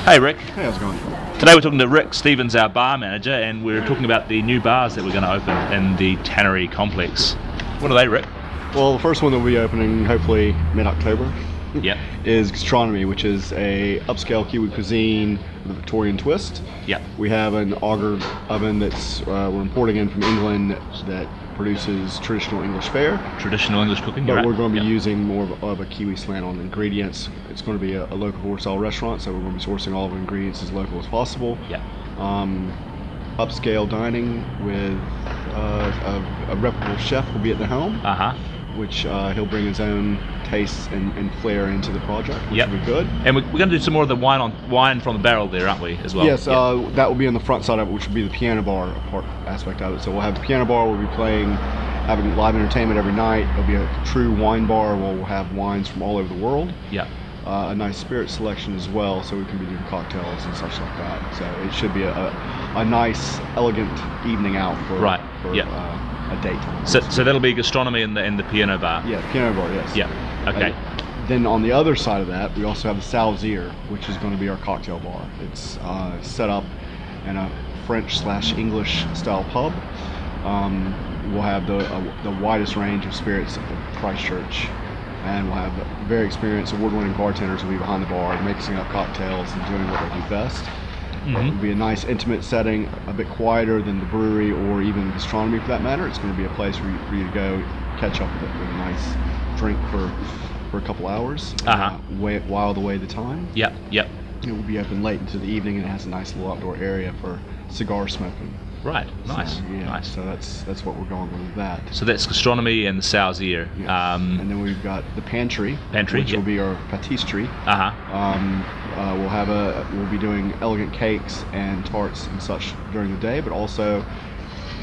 Hey Rick. Hey, how's it going? Today we're talking to Rick Stevens, our bar manager, and we're talking about the new bars that we're going to open in the Tannery complex. What are they, Rick? Well, the first one that will be opening hopefully mid-October Yep. is Gastronomy, which is a upscale Kiwi cuisine with a Victorian twist. Yep. We have an auger oven that's we're importing in from England that produces traditional English fare. Traditional English cooking, But right? we're going to be Yep. using more of a Kiwi slant on the ingredients. It's going to be a local style restaurant, so we're going to be sourcing all of the ingredients as local as possible. Yep. Upscale dining with a reputable chef will be at the helm, which he'll bring his own tastes and flair into the project, which Yep. will be good. And we're going to do some more of the wine from the barrel there, aren't we, as well? Yes, Yep. that will be on the front side of it, which will be the piano bar aspect of it. So we'll have the piano bar, we'll be having live entertainment every night. It'll be a true wine bar where we'll have wines from all over the world. Yep. A nice spirit selection as well, so we can be doing cocktails and such like that. So it should be a nice, elegant evening out for Yep. A date. So that'll be gastronomy in the piano bar. Yeah, piano bar, yes. Yeah. Okay. Then on the other side of that, we also have the Salzier, which is going to be our cocktail bar. It's set up in a French/English style pub. We'll have the widest range of spirits of Christchurch, and we'll have very experienced, award-winning bartenders will be behind the bar, mixing up cocktails and doing what they do best. It'll be a nice, intimate setting, a bit quieter than the brewery or even gastronomy for that matter. It's going to be a place for you to go catch up with a nice drink for a couple hours, while away the time. Yep. Yep. It will be open late into the evening, and it has a nice little outdoor area for cigar smoking. Right. Nice. So, yeah, Nice. So that's what we're going with that. So that's gastronomy and the Salzier. Yes. And then we've got the pantry, which will be our patisserie. We'll be doing elegant cakes and tarts and such during the day, but also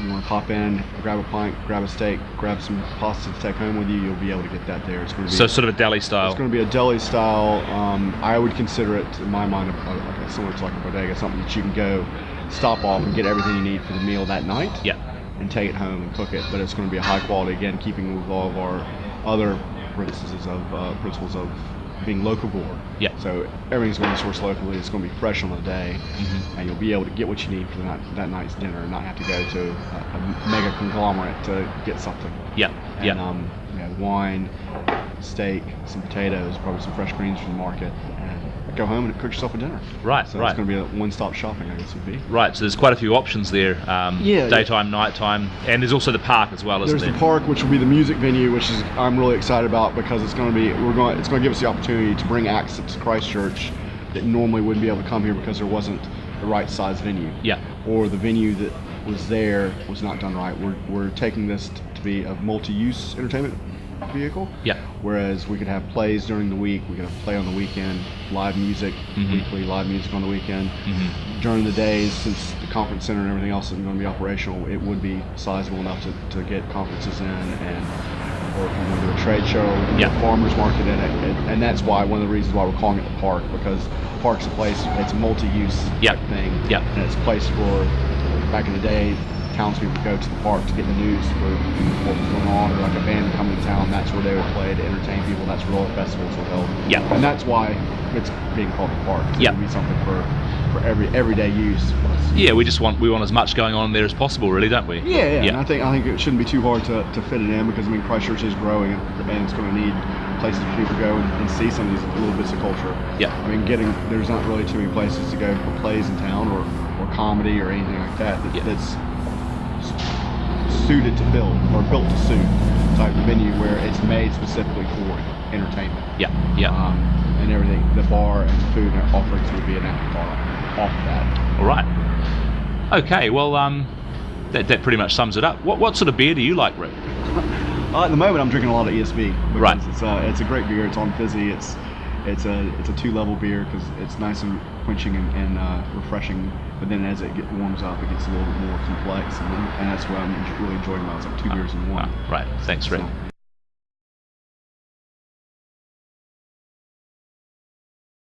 you want to pop in, grab a pint, grab a steak, grab some pasta to take home with you. You'll be able to get that there. It's going to be sort of a deli style. It's going to be a deli style. I would consider it, in my mind, similar to like a bodega, something that you can go, stop off, and get everything you need for the meal that night. Yeah. And take it home and cook it. But it's going to be a high quality, again, keeping with all of our other principles of being locavore. Yeah. So everything's going to be sourced locally. It's going to be fresh on the day, and you'll be able to get what you need for that night's dinner, and not have to go to a mega conglomerate to get something. Yeah. And wine, steak, some potatoes, probably some fresh greens from the market, and go home and cook yourself a dinner. Right. So right. it's going to be a one-stop shopping, I guess it would be. Right, so there's quite a few options there. Daytime, nighttime, and there's also the park as well, isn't there? There's the park, which will be the music venue, which is I'm really excited about because it's going to give us the opportunity to bring acts to Christchurch that normally wouldn't be able to come here because there wasn't the right size venue. Yeah. Or the venue that was there was not done right. We're taking this to be a multi-use entertainment vehicle. Yeah. Whereas we could have plays during the week, we could have play on the weekend, live music, weekly live music on the weekend. During the days, since the conference center and everything else isn't going to be operational, it would be sizable enough to get conferences in, or if we want to do a trade show, a farmer's market in it, and that's why one of the reasons why we're calling it the park, because the park's a place, it's a multi-use type thing, and it's a place for, back in the day, townspeople would go to the park to get the news for what was going on, or like a band coming to town. That's where they would play to entertain people. That's where all the festivals were held. Yeah. And that's why it's being called the park. It's going to be something for everyday use. Yeah, we want as much going on there as possible, really, don't we? Yeah. And I think it shouldn't be too hard to fit it in, because Christchurch is growing, and it's going to need places for people to go and see some of these little bits of culture. Yeah. There's not really too many places to go for plays in town or comedy or anything like that that's suited to fill, or built to suit type of venue where it's made specifically for entertainment. And everything, the bar and the food and offerings would be an afterthought off of that. All right. Okay. Well, that pretty much sums it up. What sort of beer do you like, Rick? At the moment, I'm drinking a lot of ESB because Right. It's a great beer. It's on fizzy. It's a 2-level beer because it's nice and quenching and refreshing. But then as it warms up, it gets a little bit more complex, and that's what I'm really enjoying about it. It's like 2 beers in one. Right. Thanks, Rick.